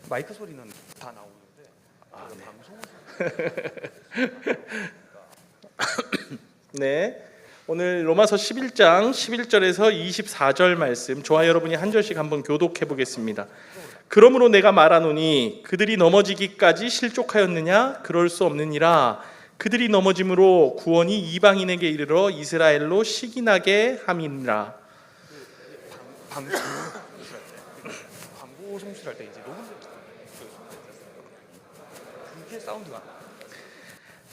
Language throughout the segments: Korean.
마이크 소리는 다 나오는데 방송은 네, 오늘 로마서 11장 11절에서 24절 말씀 저와 여러분이 한 절씩 한번 교독해 보겠습니다. 그러므로 내가 말하노니 그들이 넘어지기까지 실족하였느냐? 그럴 수 없느니라. 그들이 넘어짐으로 구원이 이방인에게 이르러 이스라엘로 시기나게 함이니라. 광고 송출할 때 이제 녹음될 때 그게 사운드가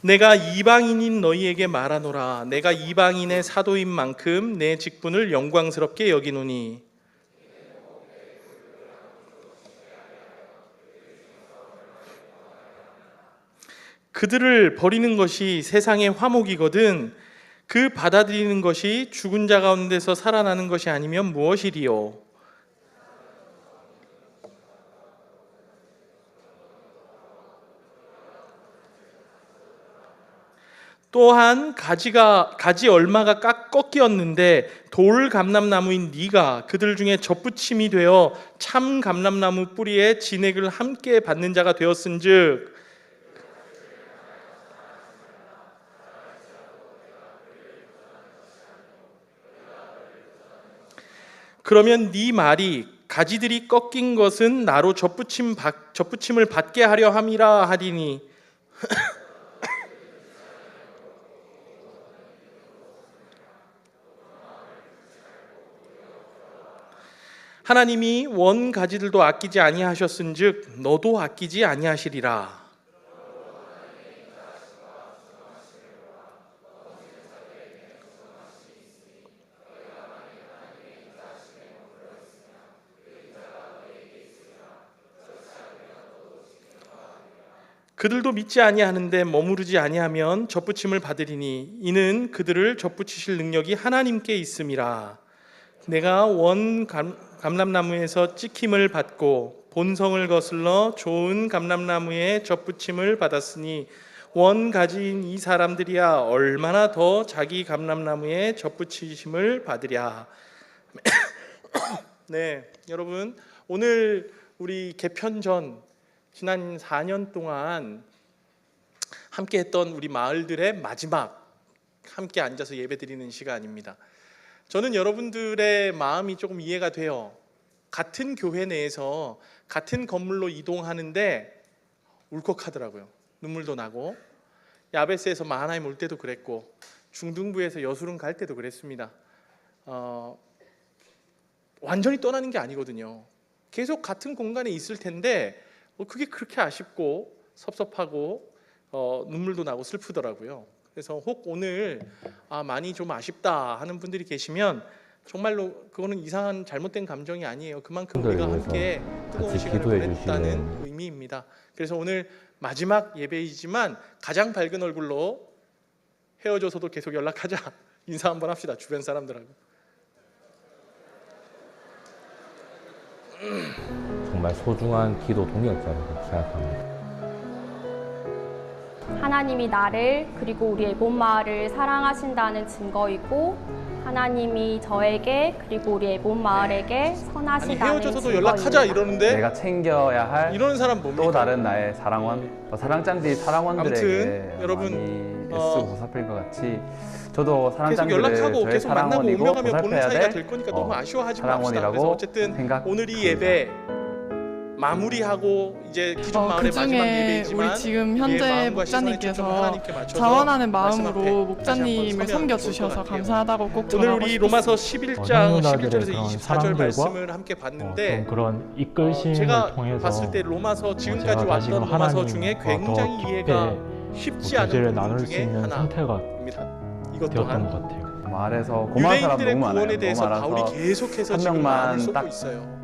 내가 이방인인 너희에게 말하노라. 내가 이방인의 사도인 만큼 내 직분을 영광스럽게 여기노니 그들을 버리는 것이 세상의 화목이거든 그 받아들이는 것이 죽은 자 가운데서 살아나는 것이 아니면 무엇이리요? 또한 가지 얼마가 꺾이었는데 돌 감람나무인 네가 그들 중에 접붙임이 되어 참 감람나무 뿌리에 진액을 함께 받는 자가 되었은즉 그러면 네 말이 가지들이 꺾인 것은 나로 접붙임을 받게 하려 함이라 하리니 하나님이 원 가지들도 아끼지 아니하셨은즉 너도 아끼지 아니하시리라. 그들도 믿지 아니하는데 머무르지 아니하면 접붙임을 받으리니 이는 그들을 접붙이실 능력이 하나님께 있음이라. 내가 원 감람나무에서 찍힘을 받고 본성을 거슬러 좋은 감람나무에 접붙임을 받았으니 원 가지인 이 사람들이야 얼마나 더 자기 감람나무에 접붙이심을 받으랴. 네, 여러분 오늘 우리 개편 전 지난 4년 동안 함께했던 우리 마을들의 마지막 함께 앉아서 예배드리는 시간입니다. 저는 여러분들의 마음이 조금 이해가 돼요. 같은 교회 내에서 같은 건물로 이동하는데 울컥하더라고요. 눈물도 나고 야베스에서 마하나임 올 때도 그랬고 중등부에서 여수름 갈 때도 그랬습니다. 완전히 떠나는 게 아니거든요. 계속 같은 공간에 있을 텐데 그게 그렇게 아쉽고 섭섭하고 눈물도 나고 슬프더라고요. 그래서 혹 오늘 많이 좀 아쉽다 하는 분들이 계시면 정말로 그거는 이상한 잘못된 감정이 아니에요. 그만큼 우리가 함께 뜨거운 시간을 보냈다는 의미입니다. 그래서 오늘 마지막 예배이지만 가장 밝은 얼굴로 헤어져서도 계속 연락하자 인사 한번 합시다. 주변 사람들하고. 정말 소중한 기도 동역자라고 생각합니다. 하나님이 나를 그리고 우리의 본 마을을 사랑하신다는 증거이고 하나님이 저에게 그리고 우리의 본 마을에게 선하시다는 헤어져서도 증거입니다. 연락하자 이러는데 내가 챙겨야 할 이러는 사람 뭡니까? 또 다른 나의 사랑장들이 사랑원들에게 아무튼 여러분, 많이 애쓰고 보살필 것 같이 저도 계속 사랑장들을 연락하고 저의 계속 만나고 사랑원이고 오며가며 보는 보살펴야 사이가 될 될 거니까 너무 아쉬워하지 맙시다. 사랑원이라고 그래서 어쨌든 오늘 이 예배 마무리하고 이제 기존 마을의 마지막 예배이지만 우리 지금 현재 목자님께서 자원하는 마음으로 목자님을 섬겨주셔서 감사하다고 꼭 오늘 전하고 우리 싶습니다. 로마서 11장 11절에서 24절 말씀을 함께 좀 봤는데 그런 이끌심을 제가 통해서 봤을 때 로마서 지금까지 제가 다시금 왔던 로마서 중에 하나님과 굉장히 더 이해가 깊게 쉽지 않은 교제를 부분 나눌 수 중에 있는 하나입니다. 상태가 이것 되었던 것 또한 같아요. 마을에서 고마운 사람 유대인들의 너무 많아요. 구원에 대해서 너무 바울이 많아서 계속해서 한 지금 마음을 명만 쏟고 딱 있어요.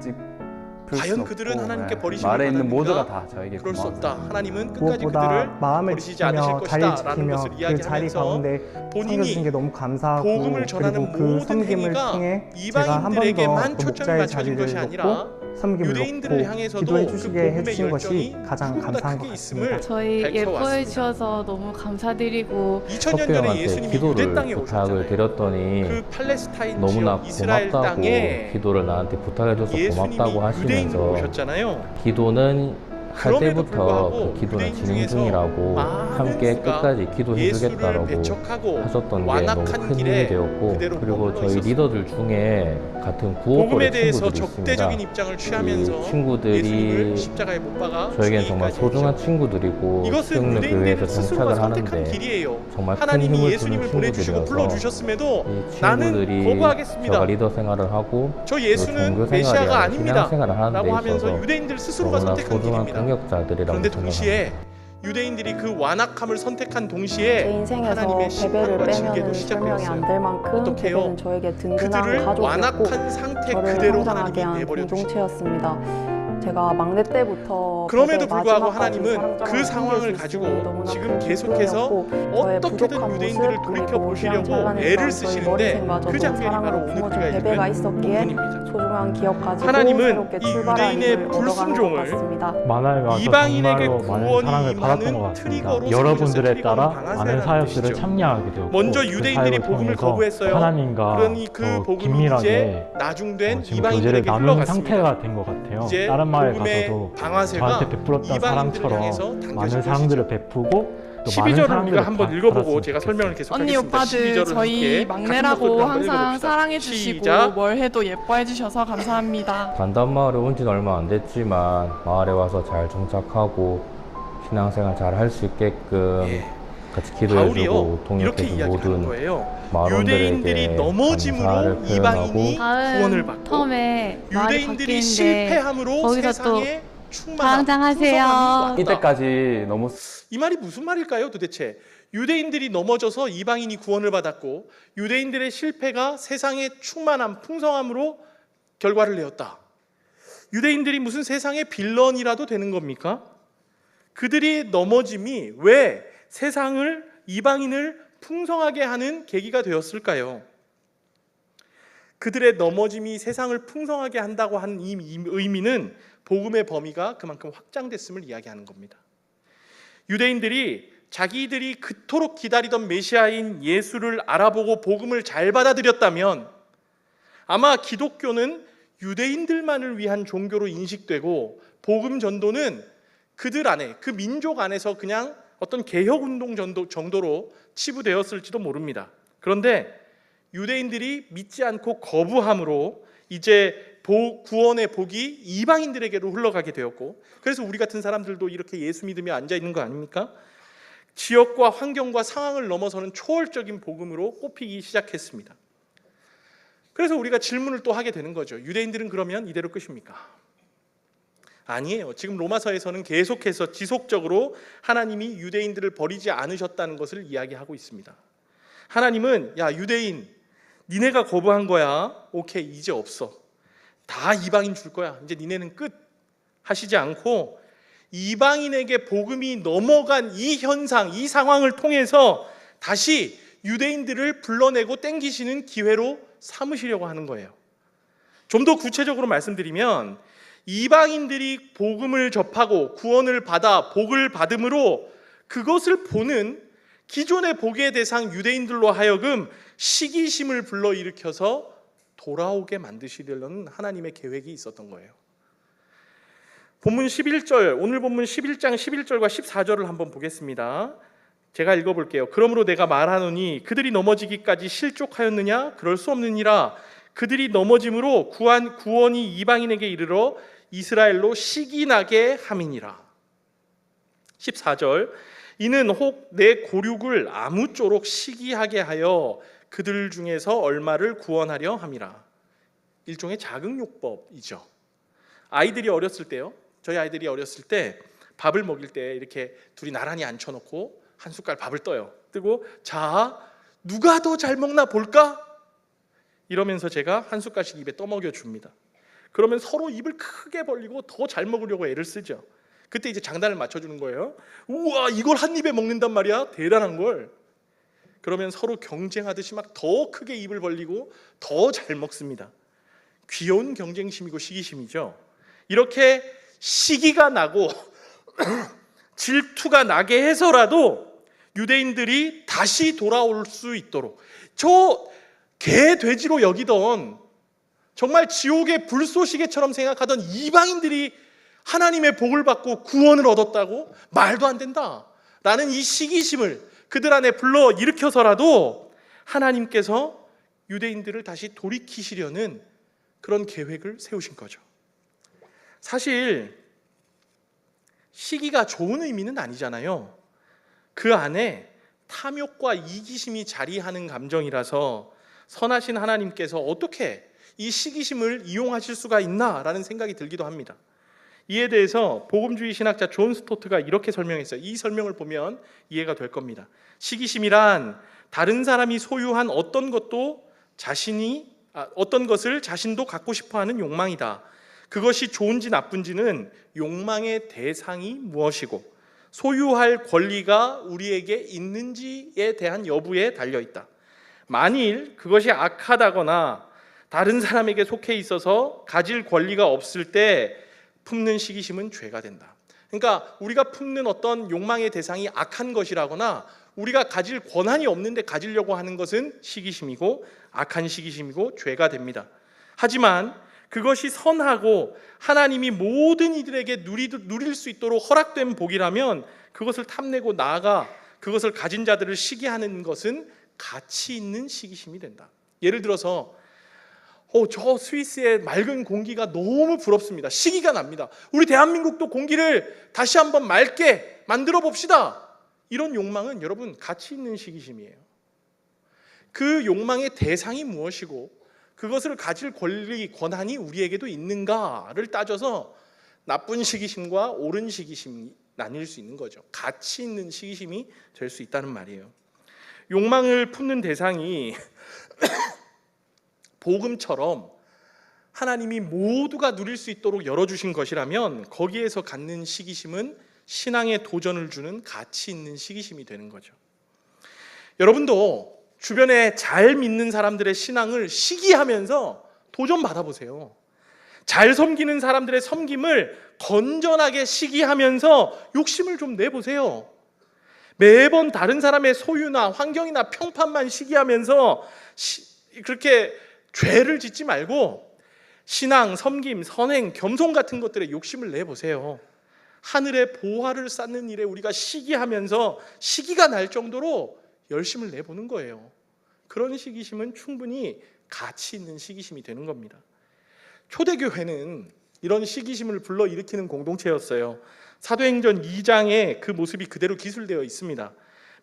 풀 과연 수는 그들은 없고, 하나님께 버리심을 마을에 있는 받았는가? 모두가 다 저에게 그럴 수 고마운 없다. 사람. 하나님은 끝까지 무엇보다 그들을 마음을 버리시지 않으실 지키며 자리를 것이다 라는 지키며 것을 그 자리 이야기하면서 가운데 본인이 섬겨주신 게 너무 감사하고 복음을 전하는 그리고 그 모든 섬김을 행위가 통해 제가 한 번 더 이방인들에게만 그 초점이 목자의 맞춰진 자리를 것이 아니라 놓고 섬김을 유대인들을 놓고 향해서도 기도해 그 주시게 복음의 해주신 것이 열정이 가장 누구보다 감사한 크게 것 있음을 같습니다. 저희 예뻐해 밝혀왔습니다. 주셔서 너무 감사드리고 2000년 전에 석교형한테 예수님이 유대 기도를 땅에 부탁을 오셨잖아요. 드렸더니 그 팔레스타인 너무나 지역 이스라엘 고맙다고 땅에 기도를 나한테 부탁해줘서 예수님이 고맙다고 유대인으로 하시면서 오셨잖아요. 기도는 할 그럼에도 때부터 불구하고 그 기도는 유대인 진행 중에서 중이라고 많은 함께 수가 끝까지 기도해 예수를 주겠다라고 배척하고 하셨던 게 너무 완악한 큰 길에 힘이 되었고, 그대로 그리고 머물러 저희 있었습니다. 리더들 중에 같은 복음에 구호거래 대해서 친구들이 적대적인 있습니다. 입장을 취하면서 이 친구들이 예수님을 십자가에 못 박아 저에겐 정말 죽이기까지 소중한 했죠. 친구들이고 이것은 수영로 유대인들 교회에서 스스로가 정착을 선택한 하는데 길이에요. 정말 큰 하나님이 힘을 예수님을 주는 보내주시고 친구들이어서 불러주셨음에도 이 나는 친구들이 거부하겠습니다. 제가 리더 생활을 하고 저 또 예수는 종교 메시아가 생활이 아니라 아닙니다 신앙 생활을 하는 데 라고 하면서 있어서 유대인들 스스로가 너무나 선택한 소중한 길입니다. 동역자들이라고 그런데 생각합니다. 동시에 유대인들이 그 완악함을 선택한 동시에 제 인생에서 하나님의 베베를 심판과 징계도 빼면은 설명이 안 될 만큼 어떡해요? 베베는 저에게 든든한 그들을 가족이었고 완악한 상태 저를 그대로 성장하게 하나님이 한 내버려 주셨습니다. 공동체였습니다. 제가 막내 때부터 그럼에도 베베 불구하고 마지막까지 하나님은 사랑장을 그 상황을 섬길 수 가지고 있음이 너무나 지금 큰 계속해서 기쁨이었고 저의 어떻게든 부족한 유대인들을 모습 돌이켜 그리고 보시려고 찬란했던 애를 저희 쓰시는데 머리색마저도 그 장면이 바로 사랑으로 오늘 품어준 우리가 베베가 읽은 있었기에 본문입니다. 소중한 기억 가지고 하나님은 새롭게 이 출발할 유대인의 힘을 얻어가는 것 불순종을 같습니다. 만화에 가서 이방인에게 정말로 많은 구원이 사랑을 받았던 것 임하는 같습니다. 트리거로 여러분들에 삼으셨어요. 따라 트리거는 많은 방아쇠라는 사역들을 뜻이죠. 참여하게 되었고 먼저 그 유대인들이 사역을 복음을 통해서 거부했어요. 하나님과 그러니 그 더 복음이 이제 긴밀하게 나중된 지금 교제를 이방인들에게 나누는 흘러갔습니다. 상태가 된 것 같아요. 이제 다른 마을 복음의 가서도 방아쇠가 저한테 베풀었던 이방인들을 향해서 사랑처럼 당겨진 많은 사랑들을 베푸고 또 많은 12절을 사랑들을 우리가 한번 읽어보고 받았으면 제가 좋겠어요. 설명을 언니 계속하겠습니다. 오빠들 12절을 저희 막내라고 항상 사랑해 주시고 시작. 뭘 해도 예뻐해 주셔서 감사합니다. 간담마을에 온 지는 얼마 안 됐지만 마을에 와서 잘 정착하고 신앙생활 잘 할 수 있게끔 같이 기도해주고 바울이요 이렇게 동역해준 이야기하는 모든 거예요. 마을원들에게 유대인들이 감사를 넘어짐으로 이방인이 표현하고 구원을 받고 처음에 말이 유대인들이 바뀌는데 실패함으로 거기서 세상에 충만함, 당장하세요. 풍성함이 왔다. 이때까지 너무 이 말이 무슨 말일까요 도대체? 유대인들이 넘어져서 이방인이 구원을 받았고 유대인들의 실패가 세상의 충만함, 풍성함으로 결과를 내었다. 유대인들이 무슨 세상의 빌런이라도 되는 겁니까? 그들이 넘어짐이 왜 세상을 이방인을 풍성하게 하는 계기가 되었을까요? 그들의 넘어짐이 세상을 풍성하게 한다고 하는 이 의미는 복음의 범위가 그만큼 확장됐음을 이야기하는 겁니다. 유대인들이 자기들이 그토록 기다리던 메시아인 예수를 알아보고 복음을 잘 받아들였다면 아마 기독교는 유대인들만을 위한 종교로 인식되고 복음 전도는 그들 안에, 그 민족 안에서 그냥 어떤 개혁운동 정도로 치부되었을지도 모릅니다. 그런데 유대인들이 믿지 않고 거부함으로 이제 구원의 복이 이방인들에게로 흘러가게 되었고, 그래서 우리 같은 사람들도 이렇게 예수 믿으며 앉아 있는 거 아닙니까? 지역과 환경과 상황을 넘어서는 초월적인 복음으로 꼽히기 시작했습니다. 그래서 우리가 질문을 또 하게 되는 거죠. 유대인들은 그러면 이대로 끝입니까? 아니에요. 지금 로마서에서는 계속해서 지속적으로 하나님이 유대인들을 버리지 않으셨다는 것을 이야기하고 있습니다. 하나님은 야 유대인 니네가 거부한 거야. 오케이 이제 없어. 다 이방인 줄 거야. 이제 니네는 끝 하시지 않고 이방인에게 복음이 넘어간 이 현상, 이 상황을 통해서 다시 유대인들을 불러내고 땡기시는 기회로 삼으시려고 하는 거예요. 좀 더 구체적으로 말씀드리면 이방인들이 복음을 접하고 구원을 받아 복을 받음으로 그것을 보는 기존의 복의 대상 유대인들로 하여금 시기심을 불러일으켜서 돌아오게 만드시려는 하나님의 계획이 있었던 거예요. 본문 11절, 오늘 본문 11장 11절과 14절을 한번 보겠습니다. 제가 읽어볼게요. 그러므로 내가 말하노니 그들이 넘어지기까지 실족하였느냐? 그럴 수 없느니라. 그들이 넘어짐으로 구원이 이방인에게 이르러 이스라엘로 시기나게 함이니라. 14절 이는 혹 내 고륙을 아무쪼록 시기하게 하여 그들 중에서 얼마를 구원하려 함이라. 일종의 자극요법이죠. 아이들이 어렸을 때요. 저희 아이들이 어렸을 때 밥을 먹일 때 이렇게 둘이 나란히 앉혀놓고 한 숟갈 밥을 떠요. 뜨고 자 누가 더 잘 먹나 볼까? 이러면서 제가 한 숟갈씩 입에 떠먹여 줍니다. 그러면 서로 입을 크게 벌리고 더 잘 먹으려고 애를 쓰죠. 그때 이제 장단을 맞춰주는 거예요. 우와 이걸 한 입에 먹는단 말이야. 대단한 걸. 그러면 서로 경쟁하듯이 막 더 크게 입을 벌리고 더 잘 먹습니다. 귀여운 경쟁심이고 시기심이죠. 이렇게 시기가 나고 질투가 나게 해서라도 유대인들이 다시 돌아올 수 있도록, 저 개 돼지로 여기던 정말 지옥의 불쏘시개처럼 생각하던 이방인들이 하나님의 복을 받고 구원을 얻었다고? 말도 안 된다 라는 이 시기심을 그들 안에 불러 일으켜서라도 하나님께서 유대인들을 다시 돌이키시려는 그런 계획을 세우신 거죠. 사실 시기가 좋은 의미는 아니잖아요. 그 안에 탐욕과 이기심이 자리하는 감정이라서 선하신 하나님께서 어떻게 이 시기심을 이용하실 수가 있나라는 생각이 들기도 합니다. 이에 대해서 복음주의 신학자 존 스토트가 이렇게 설명했어요. 이 설명을 보면 이해가 될 겁니다. 시기심이란 다른 사람이 소유한 어떤 것을 자신도 갖고 싶어하는 욕망이다. 그것이 좋은지 나쁜지는 욕망의 대상이 무엇이고 소유할 권리가 우리에게 있는지에 대한 여부에 달려있다. 만일 그것이 악하다거나 다른 사람에게 속해 있어서 가질 권리가 없을 때 품는 시기심은 죄가 된다. 그러니까 우리가 품는 어떤 욕망의 대상이 악한 것이라거나 우리가 가질 권한이 없는데 가지려고 하는 것은 시기심이고 악한 시기심이고 죄가 됩니다. 하지만 그것이 선하고 하나님이 모든 이들에게 누릴 수 있도록 허락된 복이라면 그것을 탐내고 나아가 그것을 가진 자들을 시기하는 것은 가치 있는 시기심이 된다. 예를 들어서 저 스위스의 맑은 공기가 너무 부럽습니다. 시기가 납니다. 우리 대한민국도 공기를 다시 한번 맑게 만들어 봅시다. 이런 욕망은 여러분 가치 있는 시기심이에요. 그 욕망의 대상이 무엇이고 그것을 가질 권한이 우리에게도 있는가를 따져서 나쁜 시기심과 옳은 시기심이 나뉠 수 있는 거죠. 가치 있는 시기심이 될 수 있다는 말이에요. 욕망을 품는 대상이 복음처럼 하나님이 모두가 누릴 수 있도록 열어주신 것이라면 거기에서 갖는 시기심은 신앙에 도전을 주는 가치 있는 시기심이 되는 거죠. 여러분도 주변에 잘 믿는 사람들의 신앙을 시기하면서 도전 받아보세요. 잘 섬기는 사람들의 섬김을 건전하게 시기하면서 욕심을 좀 내보세요. 매번 다른 사람의 소유나 환경이나 평판만 시기하면서 그렇게 죄를 짓지 말고 신앙, 섬김, 선행, 겸손 같은 것들에 욕심을 내보세요. 하늘의 보화를 쌓는 일에 우리가 시기하면서 시기가 날 정도로 열심을 내보는 거예요. 그런 시기심은 충분히 가치 있는 시기심이 되는 겁니다. 초대교회는 이런 시기심을 불러일으키는 공동체였어요. 사도행전 2장에 그 모습이 그대로 기술되어 있습니다.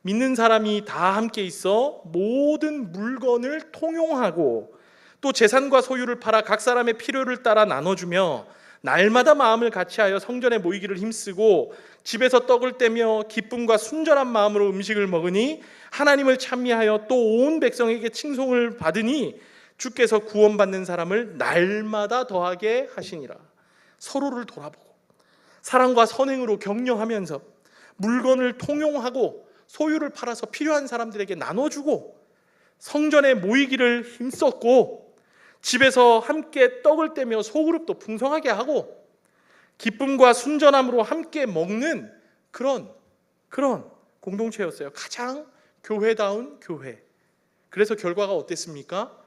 믿는 사람이 다 함께 있어 모든 물건을 통용하고 또 재산과 소유를 팔아 각 사람의 필요를 따라 나눠주며 날마다 마음을 같이하여 성전에 모이기를 힘쓰고 집에서 떡을 떼며 기쁨과 순전한 마음으로 음식을 먹으니 하나님을 찬미하여 또 온 백성에게 칭송을 받으니 주께서 구원받는 사람을 날마다 더하게 하시니라. 서로를 돌아보고 사랑과 선행으로 격려하면서 물건을 통용하고 소유를 팔아서 필요한 사람들에게 나눠주고 성전에 모이기를 힘썼고 집에서 함께 떡을 떼며 소그룹도 풍성하게 하고 기쁨과 순전함으로 함께 먹는 그런 공동체였어요. 가장 교회다운 교회. 그래서 결과가 어땠습니까?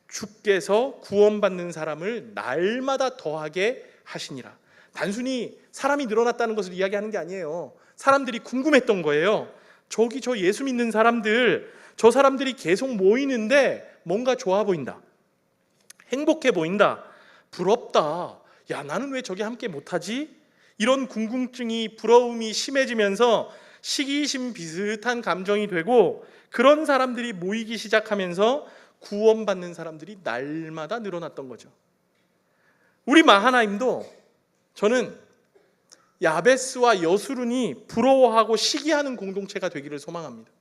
주께서 구원받는 사람을 날마다 더하게 하시니라. 단순히 사람이 늘어났다는 것을 이야기하는 게 아니에요. 사람들이 궁금했던 거예요. 저기 저 예수 믿는 사람들, 저 사람들이 계속 모이는데 뭔가 좋아 보인다. 행복해 보인다. 부럽다. 야, 나는 왜 저기 함께 못하지? 이런 궁금증이, 부러움이 심해지면서 시기심 비슷한 감정이 되고 그런 사람들이 모이기 시작하면서 구원받는 사람들이 날마다 늘어났던 거죠. 우리 마하나임도 저는 야베스와 여수룬이 부러워하고 시기하는 공동체가 되기를 소망합니다.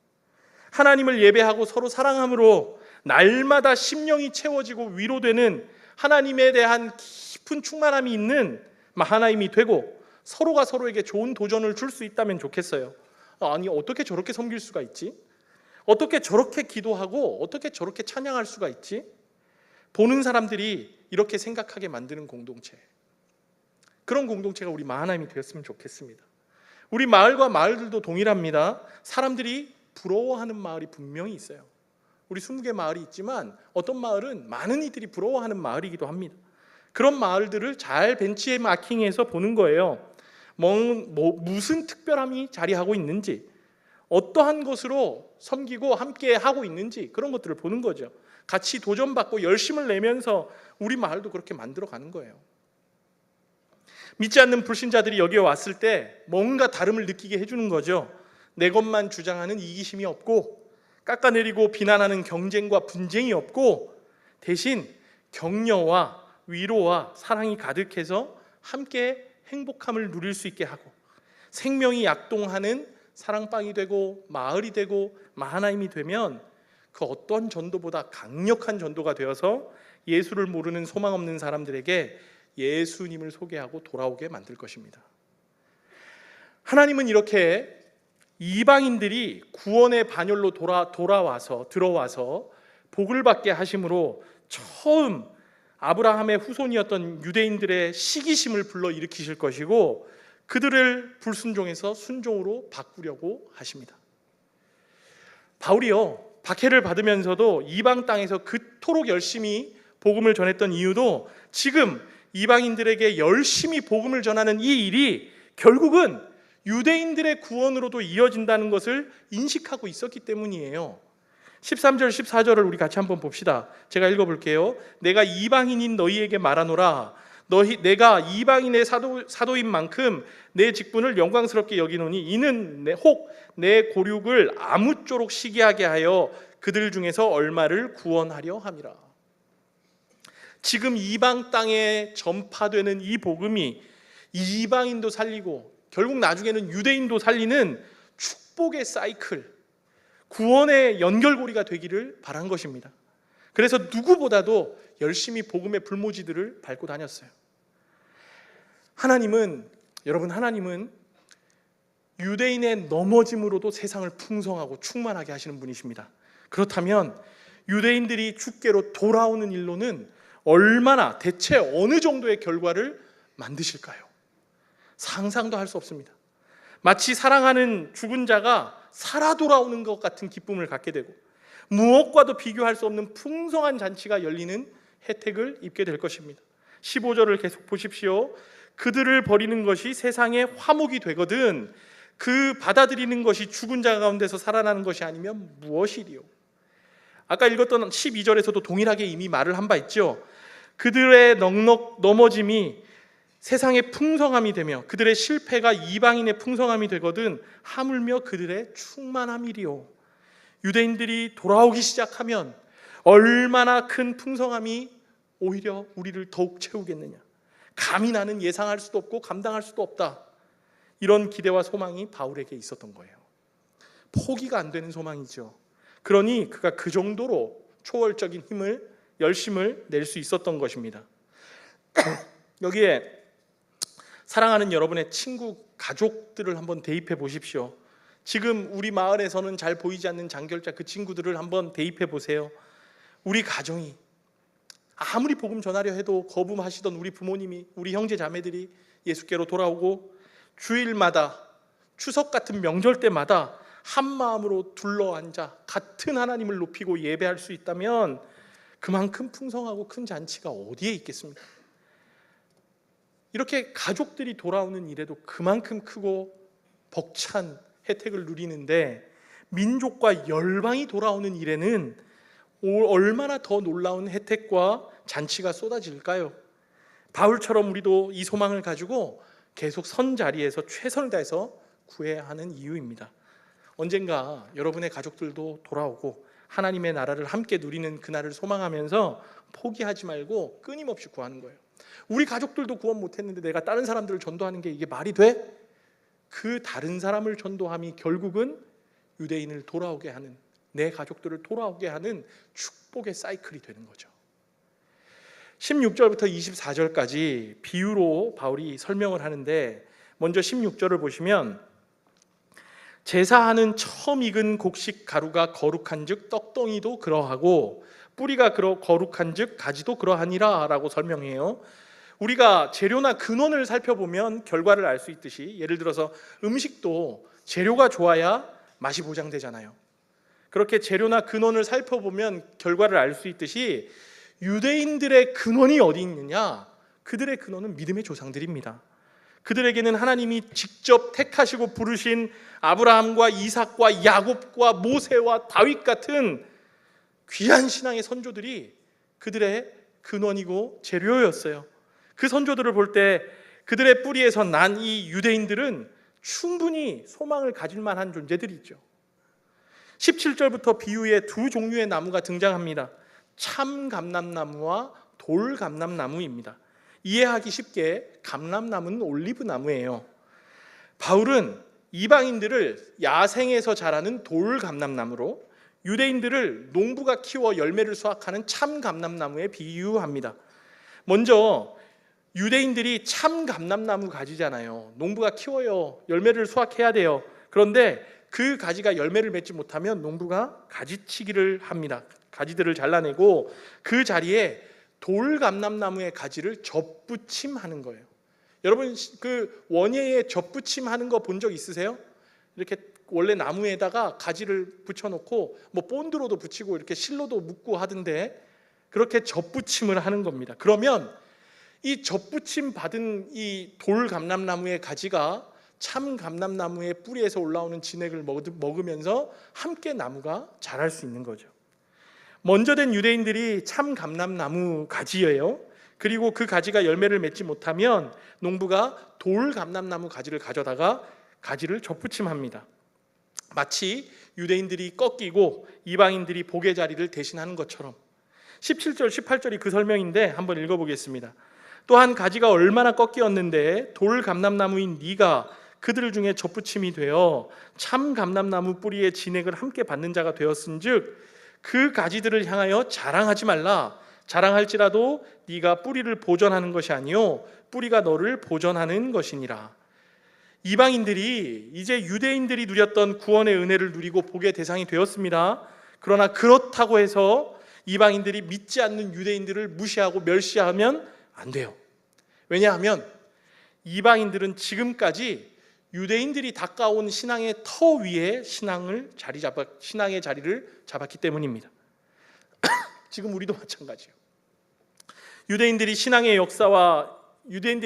하나님을 예배하고 서로 사랑함으로 날마다 심령이 채워지고 위로되는 하나님에 대한 깊은 충만함이 있는 마하나임이 되고 서로가 서로에게 좋은 도전을 줄 수 있다면 좋겠어요. 아니, 어떻게 저렇게 섬길 수가 있지? 어떻게 저렇게 기도하고 어떻게 저렇게 찬양할 수가 있지? 보는 사람들이 이렇게 생각하게 만드는 공동체. 그런 공동체가 우리 마하나임이 되었으면 좋겠습니다. 우리 마을과 마을들도 동일합니다. 사람들이 부러워하는 마을이 분명히 있어요. 우리 20개 마을이 있지만 어떤 마을은 많은 이들이 부러워하는 마을이기도 합니다. 그런 마을들을 잘 벤치에 마킹해서 보는 거예요. 무슨 특별함이 자리하고 있는지, 어떠한 것으로 섬기고 함께 하고 있는지, 그런 것들을 보는 거죠. 같이 도전받고 열심을 내면서 우리 마을도 그렇게 만들어가는 거예요. 믿지 않는 불신자들이 여기에 왔을 때 뭔가 다름을 느끼게 해주는 거죠. 내 것만 주장하는 이기심이 없고, 깎아내리고 비난하는 경쟁과 분쟁이 없고, 대신 격려와 위로와 사랑이 가득해서 함께 행복함을 누릴 수 있게 하고, 생명이 약동하는 사랑방이 되고 마을이 되고 마하나임이 되면 그 어떤 전도보다 강력한 전도가 되어서 예수를 모르는 소망 없는 사람들에게 예수님을 소개하고 돌아오게 만들 것입니다. 하나님은 이렇게 이방인들이 구원의 반열로 들어와서 복을 받게 하심으로 처음 아브라함의 후손이었던 유대인들의 시기심을 불러일으키실 것이고, 그들을 불순종에서 순종으로 바꾸려고 하십니다. 바울이요, 박해를 받으면서도 이방 땅에서 그토록 열심히 복음을 전했던 이유도 지금 이방인들에게 열심히 복음을 전하는 이 일이 결국은 유대인들의 구원으로도 이어진다는 것을 인식하고 있었기 때문이에요. 13절 14절을 우리 같이 한번 봅시다. 제가 읽어볼게요. 내가 이방인인 너희에게 말하노라. 내가 이방인의 사도인 만큼 내 직분을 영광스럽게 여기노니 이는 혹 내 고륙을 아무쪼록 시기하게 하여 그들 중에서 얼마를 구원하려 함이라. 지금 이방 땅에 전파되는 이 복음이 이방인도 살리고 결국 나중에는 유대인도 살리는 축복의 사이클, 구원의 연결고리가 되기를 바란 것입니다. 그래서 누구보다도 열심히 복음의 불모지들을 밟고 다녔어요. 여러분, 하나님은 유대인의 넘어짐으로도 세상을 풍성하고 충만하게 하시는 분이십니다. 그렇다면 유대인들이 주께로 돌아오는 일로는 얼마나, 대체 어느 정도의 결과를 만드실까요? 상상도 할 수 없습니다. 마치 사랑하는 죽은 자가 살아 돌아오는 것 같은 기쁨을 갖게 되고, 무엇과도 비교할 수 없는 풍성한 잔치가 열리는 혜택을 입게 될 것입니다. 15절을 계속 보십시오. 그들을 버리는 것이 세상의 화목이 되거든 그 받아들이는 것이 죽은 자 가운데서 살아나는 것이 아니면 무엇이리요? 아까 읽었던 12절에서도 동일하게 이미 말을 한 바 있죠. 그들의 넘어짐이 세상의 풍성함이 되며 그들의 실패가 이방인의 풍성함이 되거든 하물며 그들의 충만함이리요. 유대인들이 돌아오기 시작하면 얼마나 큰 풍성함이 오히려 우리를 더욱 채우겠느냐. 감히 나는 예상할 수도 없고 감당할 수도 없다. 이런 기대와 소망이 바울에게 있었던 거예요. 포기가 안 되는 소망이죠. 그러니 그가 그 정도로 초월적인 열심을 낼 수 있었던 것입니다. 여기에 사랑하는 여러분의 친구, 가족들을 한번 대입해 보십시오. 지금 우리 마을에서는 잘 보이지 않는 장결자 그 친구들을 한번 대입해 보세요. 우리 가정이 아무리 복음 전하려 해도 거부하시던 우리 부모님이, 우리 형제 자매들이 예수께로 돌아오고 주일마다 추석 같은 명절 때마다 한 마음으로 둘러앉아 같은 하나님을 높이고 예배할 수 있다면 그만큼 풍성하고 큰 잔치가 어디에 있겠습니까? 이렇게 가족들이 돌아오는 일에도 그만큼 크고 벅찬 혜택을 누리는데, 민족과 열방이 돌아오는 일에는 얼마나 더 놀라운 혜택과 잔치가 쏟아질까요? 바울처럼 우리도 이 소망을 가지고 계속 선 자리에서 최선을 다해서 구해야 하는 이유입니다. 언젠가 여러분의 가족들도 돌아오고 하나님의 나라를 함께 누리는 그날을 소망하면서 포기하지 말고 끊임없이 구하는 거예요. 우리 가족들도 구원 못했는데 내가 다른 사람들을 전도하는 게 이게 말이 돼? 그 다른 사람을 전도함이 결국은 유대인을 돌아오게 하는, 내 가족들을 돌아오게 하는 축복의 사이클이 되는 거죠. 16절부터 24절까지 비유로 바울이 설명을 하는데, 먼저 16절을 보시면 제사하는 처음 익은 곡식 가루가 거룩한즉 떡덩이도 그러하고 뿌리가 거룩한즉 가지도 그러하니라 라고 설명해요. 우리가 재료나 근원을 살펴보면 결과를 알 수 있듯이, 예를 들어서 음식도 재료가 좋아야 맛이 보장되잖아요. 그렇게 재료나 근원을 살펴보면 결과를 알 수 있듯이 유대인들의 근원이 어디 있느냐? 그들의 근원은 믿음의 조상들입니다. 그들에게는 하나님이 직접 택하시고 부르신 아브라함과 이삭과 야곱과 모세와 다윗 같은 귀한 신앙의 선조들이 그들의 근원이고 재료였어요. 그 선조들을 볼 때 그들의 뿌리에서 난 이 유대인들은 충분히 소망을 가질 만한 존재들이죠. 17절부터 비유의 두 종류의 나무가 등장합니다. 참 감람나무와 돌 감람나무입니다. 이해하기 쉽게 감람나무는 올리브 나무예요. 바울은 이방인들을 야생에서 자라는 돌 감람나무로, 유대인들을 농부가 키워 열매를 수확하는 참 감람나무에 비유합니다. 먼저 유대인들이 참 감람나무 가지잖아요. 농부가 키워요. 열매를 수확해야 돼요. 그런데 그 가지가 열매를 맺지 못하면 농부가 가지치기를 합니다. 가지들을 잘라내고 그 자리에 돌 감람나무의 가지를 접붙임하는 거예요. 여러분 그 원예에 접붙임하는 거 본 적 있으세요? 이렇게 원래 나무에다가 가지를 붙여놓고 뭐 본드로도 붙이고 이렇게 실로도 묶고 하던데, 그렇게 접붙임을 하는 겁니다. 그러면 이 접붙임 받은 이 돌 감람나무의 가지가 참 감람나무의 뿌리에서 올라오는 진액을 먹으면서 함께 나무가 자랄 수 있는 거죠. 먼저 된 유대인들이 참 감람나무 가지예요. 그리고 그 가지가 열매를 맺지 못하면 농부가 돌 감람나무 가지를 가져다가 가지를 접붙임합니다. 마치 유대인들이 꺾이고 이방인들이 복의 자리를 대신하는 것처럼. 17절 18절이 그 설명인데 한번 읽어보겠습니다. 또한 가지가 얼마나 꺾이었는데 돌 감람나무인 네가 그들 중에 접붙임이 되어 참 감람나무 뿌리의 진액을 함께 받는 자가 되었은즉 그 가지들을 향하여 자랑하지 말라. 자랑할지라도 네가 뿌리를 보전하는 것이 아니요 뿌리가 너를 보전하는 것이니라. 이방인들이 이제 유대인들이 누렸던 구원의 은혜를 누리고 복의 대상이 되었습니다. 그러나 그렇다고 해서 이방인들이 믿지 않는 유대인들을 무시하고 멸시하면 안 돼요. 왜냐하면 이방인들은 지금까지 유대인들이 닦아온 신앙의 터 위에 신앙의 자리를 잡았기 때문입니다. 지금 우리도 마찬가지예요. 유대인들이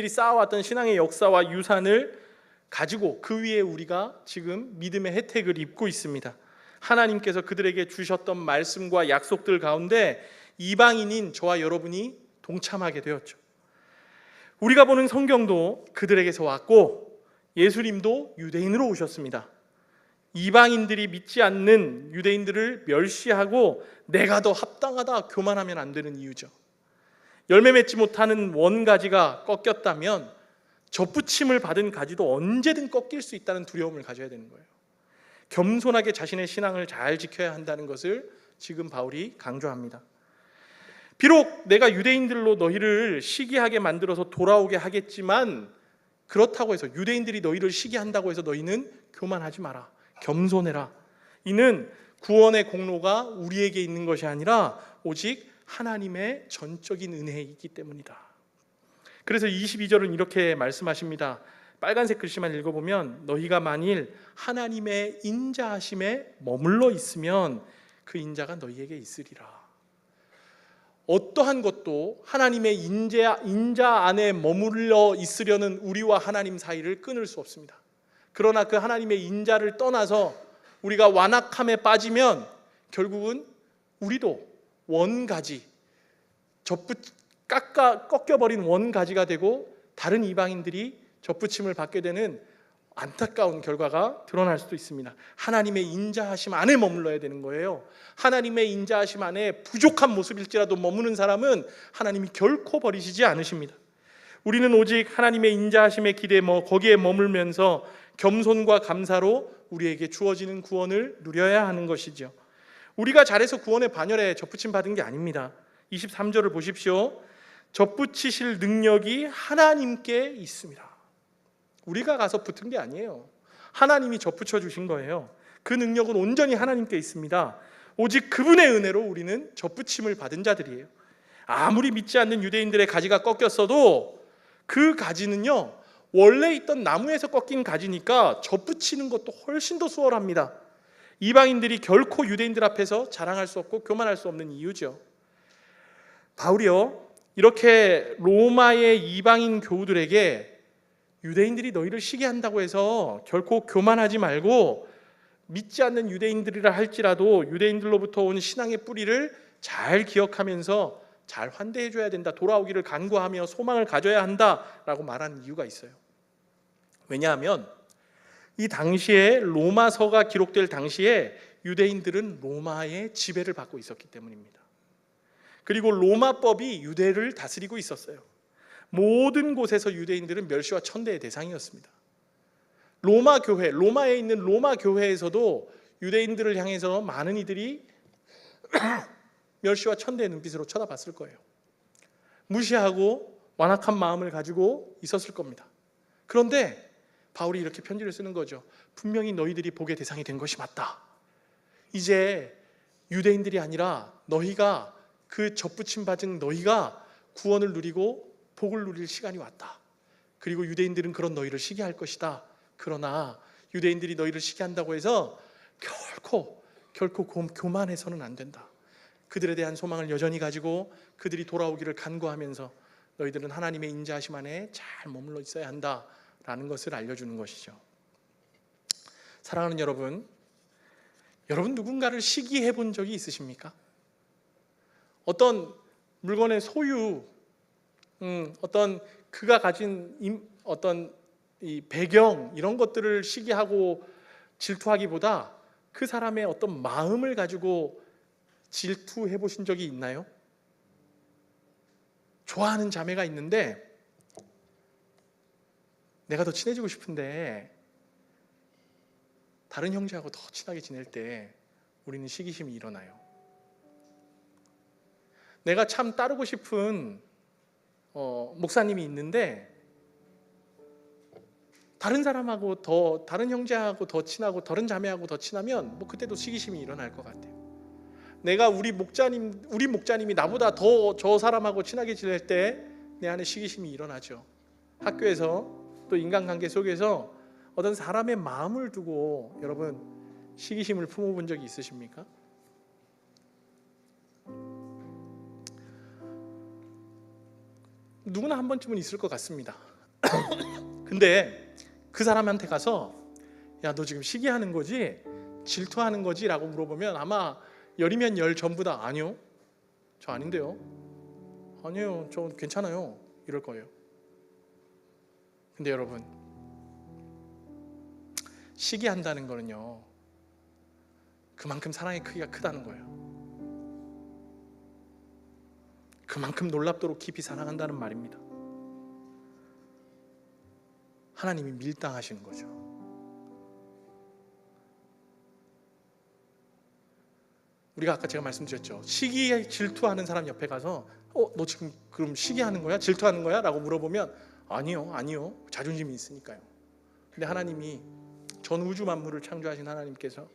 쌓아왔던 신앙의 역사와 유산을 가지고 그 위에 우리가 지금 믿음의 혜택을 입고 있습니다. 하나님께서 그들에게 주셨던 말씀과 약속들 가운데 이방인인 저와 여러분이 동참하게 되었죠. 우리가 보는 성경도 그들에게서 왔고 예수님도 유대인으로 오셨습니다. 이방인들이 믿지 않는 유대인들을 멸시하고 내가 더 합당하다 교만하면 안 되는 이유죠. 열매 맺지 못하는 원가지가 꺾였다면 접붙임을 받은 가지도 언제든 꺾일 수 있다는 두려움을 가져야 되는 거예요. 겸손하게 자신의 신앙을 잘 지켜야 한다는 것을 지금 바울이 강조합니다. 비록 내가 유대인들로 너희를 시기하게 만들어서 돌아오게 하겠지만 그렇다고 해서 유대인들이 너희를 시기한다고 해서 너희는 교만하지 마라. 겸손해라. 이는 구원의 공로가 우리에게 있는 것이 아니라 오직 하나님의 전적인 은혜이기 때문이다. 그래서 22절은 이렇게 말씀하십니다. 빨간색 글씨만 읽어보면 너희가 만일 하나님의 인자하심에 머물러 있으면 그 인자가 너희에게 있으리라. 어떠한 것도 하나님의 인자 안에 머물러 있으려는 우리와 하나님 사이를 끊을 수 없습니다. 그러나 그 하나님의 인자를 떠나서 우리가 완악함에 빠지면 결국은 우리도 원가지, 꺾여버린 원가지가 되고 다른 이방인들이 접붙임을 받게 되는 안타까운 결과가 드러날 수도 있습니다. 하나님의 인자하심 안에 머물러야 되는 거예요. 하나님의 인자하심 안에 부족한 모습일지라도 머무는 사람은 하나님이 결코 버리시지 않으십니다. 우리는 오직 하나님의 인자하심에 기대에 거기에 머물면서 겸손과 감사로 우리에게 주어지는 구원을 누려야 하는 것이죠. 우리가 잘해서 구원의 반열에 접붙임 받은 게 아닙니다. 23절을 보십시오. 접붙이실 능력이 하나님께 있습니다. 우리가 가서 붙은 게 아니에요. 하나님이 접붙여 주신 거예요. 그 능력은 온전히 하나님께 있습니다. 오직 그분의 은혜로 우리는 접붙임을 받은 자들이에요. 아무리 믿지 않는 유대인들의 가지가 꺾였어도 그 가지는요 원래 있던 나무에서 꺾인 가지니까 접붙이는 것도 훨씬 더 수월합니다. 이방인들이 결코 유대인들 앞에서 자랑할 수 없고 교만할 수 없는 이유죠. 바울이요 이렇게 로마의 이방인 교우들에게 유대인들이 너희를 시기한다고 해서 결코 교만하지 말고 믿지 않는 유대인들이라 할지라도 유대인들로부터 온 신앙의 뿌리를 잘 기억하면서 잘 환대해 줘야 된다. 돌아오기를 간구하며 소망을 가져야 한다라고 말하는 이유가 있어요. 왜냐하면 이 당시에 로마서가 기록될 당시에 유대인들은 로마의 지배를 받고 있었기 때문입니다. 그리고 로마법이 유대를 다스리고 있었어요. 모든 곳에서 유대인들은 멸시와 천대의 대상이었습니다. 로마 교회, 로마에 있는 로마 교회에서도 유대인들을 향해서 많은 이들이 멸시와 천대의 눈빛으로 쳐다봤을 거예요. 무시하고 완악한 마음을 가지고 있었을 겁니다. 그런데 바울이 이렇게 편지를 쓰는 거죠. 분명히 너희들이 복의 대상이 된 것이 맞다. 이제 유대인들이 아니라 너희가 그 접붙임 받은 너희가 구원을 누리고 복을 누릴 시간이 왔다. 그리고 유대인들은 그런 너희를 시기할 것이다. 그러나 유대인들이 너희를 시기한다고 해서 결코 교만해서는 안 된다. 그들에 대한 소망을 여전히 가지고 그들이 돌아오기를 간구하면서 너희들은 하나님의 인자하심 안에 잘 머물러 있어야 한다라는 것을 알려주는 것이죠. 사랑하는 여러분, 여러분 누군가를 시기해 본 적이 있으십니까? 어떤 물건의 소유, 어떤 그가 가진 어떤 이 배경 이런 것들을 시기하고 질투하기보다 그 사람의 어떤 마음을 가지고 질투해 보신 적이 있나요? 좋아하는 자매가 있는데 내가 더 친해지고 싶은데 다른 형제하고 더 친하게 지낼 때 우리는 시기심이 일어나요. 내가 참 따르고 싶은 목사님이 있는데 다른 사람하고 다른 형제하고 더 친하고 다른 자매하고 더 친하면 그때도 시기심이 일어날 것 같아요. 내가 우리 목자님이 나보다 더 저 사람하고 친하게 지낼 때 내 안에 시기심이 일어나죠. 학교에서 또 인간관계 속에서 어떤 사람의 마음을 두고 여러분 시기심을 품어본 적이 있으십니까? 누구나 한 번쯤은 있을 것 같습니다. 근데 그 사람한테 가서 야, 너 지금 시기하는 거지? 질투하는 거지? 라고 물어보면 아마 열이면 열 전부 다 아니요, 저 아닌데요, 아니에요, 저 괜찮아요 이럴 거예요. 근데 여러분, 시기한다는 거는요 그만큼 사랑의 크기가 크다는 거예요. 그만큼 놀랍도록 깊이 사랑한다는 말입니다. 하나님이 밀당하시는 거죠. 우리가 아까 제가 말씀드렸죠. 시기에 질투하는 사람 옆에 가서 너 지금 그럼 시기하는 거야? 질투하는 거야? 라고 물어보면 아니요 자존심이 있으니까요. 근데 하나님이 전 우주 만물을 창조하신 하나님께서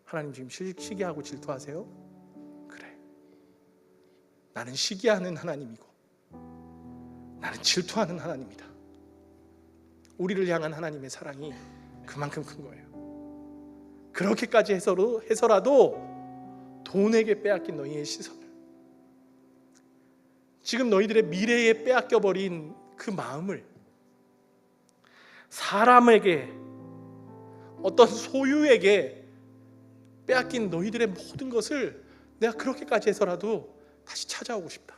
하나님 지금 시기하고 질투하세요? 그래, 나는 시기하는 하나님이고 나는 질투하는 하나님이다. 우리를 향한 하나님의 사랑이 그만큼 큰 거예요. 그렇게까지 해서라도 돈에게 빼앗긴 너희의 시선을, 지금 너희들의 미래에 빼앗겨버린 그 마음을, 사람에게, 어떤 소유에게 빼앗긴 너희들의 모든 것을 내가 그렇게까지 해서라도 다시 찾아오고 싶다.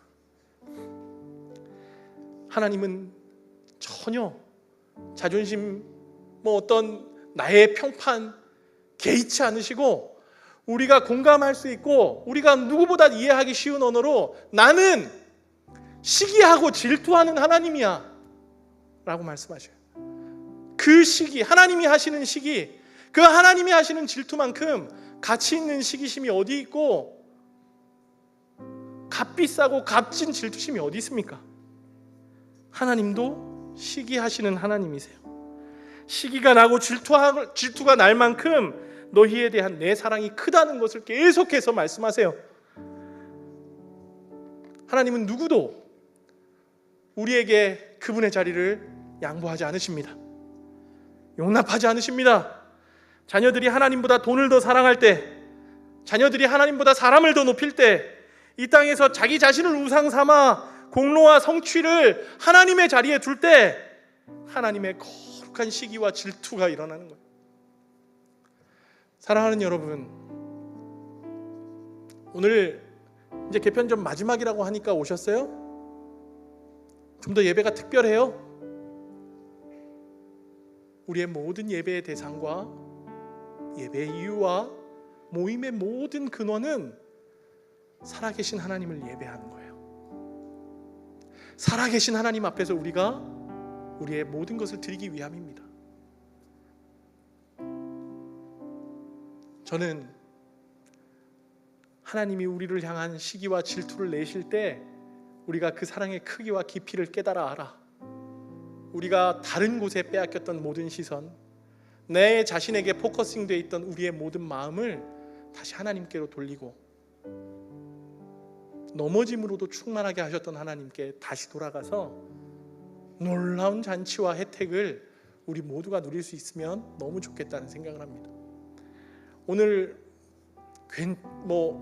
하나님은 전혀 자존심, 어떤 나의 평판 개의치 않으시고 우리가 공감할 수 있고 우리가 누구보다 이해하기 쉬운 언어로 나는 시기하고 질투하는 하나님이야 라고 말씀하셔요. 그 시기, 하나님이 하시는 시기, 그 하나님이 하시는 질투만큼 가치 있는 시기심이 어디 있고 값비싸고 값진 질투심이 어디 있습니까? 하나님도 시기하시는 하나님이세요. 시기가 나고 질투가 날 만큼 너희에 대한 내 사랑이 크다는 것을 계속해서 말씀하세요. 하나님은 누구도 우리에게 그분의 자리를 양보하지 않으십니다. 용납하지 않으십니다. 자녀들이 하나님보다 돈을 더 사랑할 때, 자녀들이 하나님보다 사람을 더 높일 때, 이 땅에서 자기 자신을 우상 삼아 공로와 성취를 하나님의 자리에 둘 때 하나님의 거룩한 시기와 질투가 일어나는 거예요. 사랑하는 여러분, 오늘 이제 개편전 마지막이라고 하니까 오셨어요? 좀 더 예배가 특별해요? 우리의 모든 예배의 대상과 예배의 이유와 모임의 모든 근원은 살아계신 하나님을 예배하는 거예요. 살아계신 하나님 앞에서 우리가 우리의 모든 것을 드리기 위함입니다. 저는 하나님이 우리를 향한 시기와 질투를 내실 때 우리가 그 사랑의 크기와 깊이를 깨달아 알아. 우리가 다른 곳에 빼앗겼던 모든 시선, 내 자신에게 포커싱되어 있던 우리의 모든 마음을 다시 하나님께로 돌리고 넘어짐으로도 충만하게 하셨던 하나님께 다시 돌아가서 놀라운 잔치와 혜택을 우리 모두가 누릴 수 있으면 너무 좋겠다는 생각을 합니다. 오늘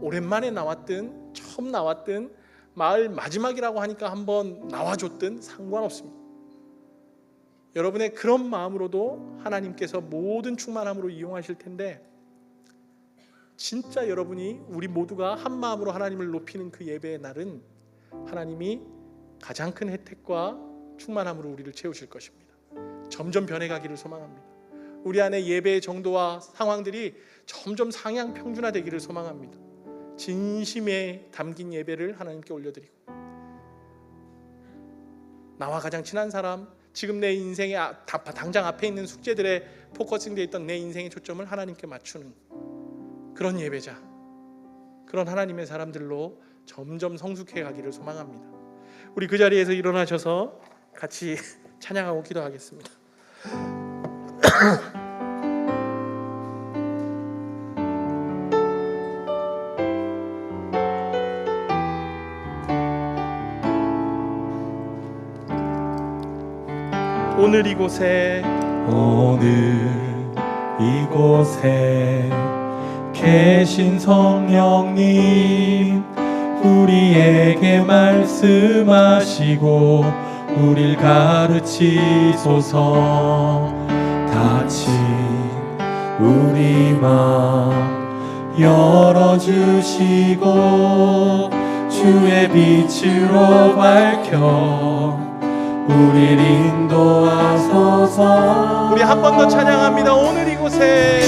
오랜만에 나왔든 처음 나왔든 마을 마지막이라고 하니까 한번 나와줬든 상관없습니다. 여러분의 그런 마음으로도 하나님께서 모든 충만함으로 이용하실 텐데, 진짜 여러분이 우리 모두가 한 마음으로 하나님을 높이는 그 예배의 날은 하나님이 가장 큰 혜택과 충만함으로 우리를 채우실 것입니다. 점점 변해가기를 소망합니다. 우리 안에 예배의 정도와 상황들이 점점 상향 평준화되기를 소망합니다. 진심에 담긴 예배를 하나님께 올려드리고, 나와 가장 친한 사람, 지금 내 인생의 당장 앞에 있는 숙제들에 포커싱되어 있던 내 인생의 초점을 하나님께 맞추는 그런 예배자, 그런 하나님의 사람들로 점점 성숙해 가기를 소망합니다. 우리 그 자리에서 일어나셔서 같이 찬양하고 기도하겠습니다. 오늘 이곳에 계신 성령님, 우리에게 말씀하시고 우릴 가르치소서. 닫힌 우리 마음 열어주시고 주의 빛으로 밝혀 우릴 인도하소서. 우리 한 번 더 찬양합니다. 오늘 이곳에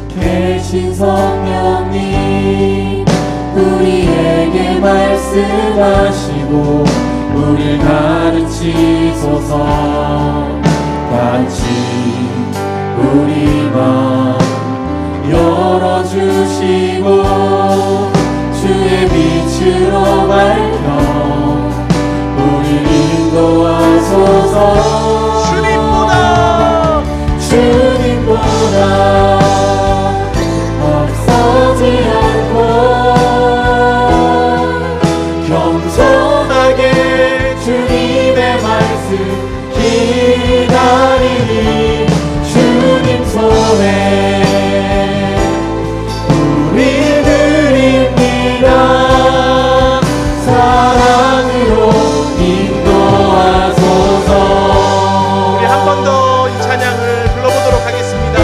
계신 성령님, 우리에게 말씀하시고 우릴 가르치소서. 같이 우리 마음 열어주시고 주의 빛으로 밝혀 우릴 인도하소서. 주님보다 앞서지 않고 겸손하게 주님의 말씀 기다리니 주님 손에 우릴 드립니다. 사랑으로 인도하소서. 우리 한 번 더 이 찬양을 불러보도록 하겠습니다.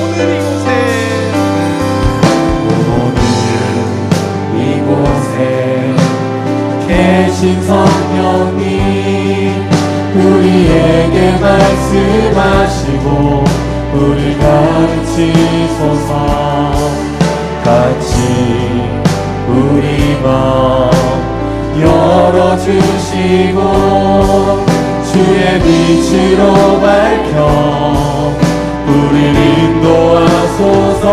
오늘 이곳에 계신 성령님, 우리에게 말씀하시고 우릴 가르치소서. 같이 우리 마음 열어주시고 주의 빛으로 밝혀 우릴 인도하소서.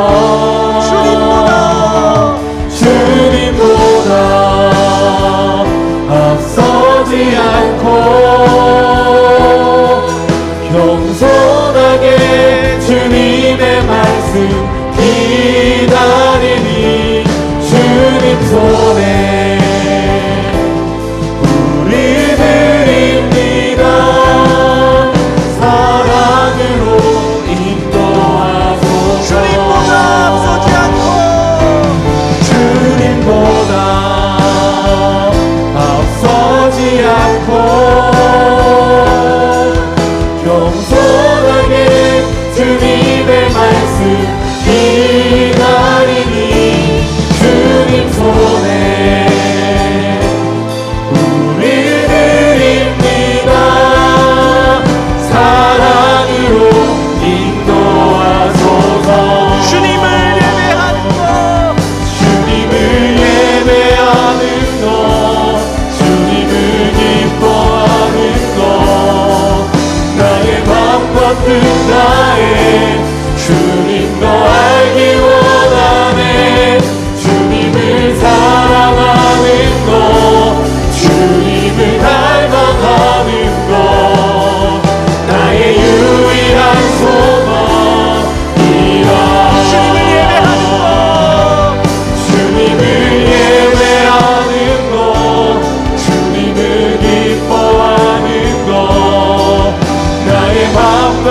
주님보다 앞서지 않고 겸손하게 주님의 말씀 기다리니 주님 손에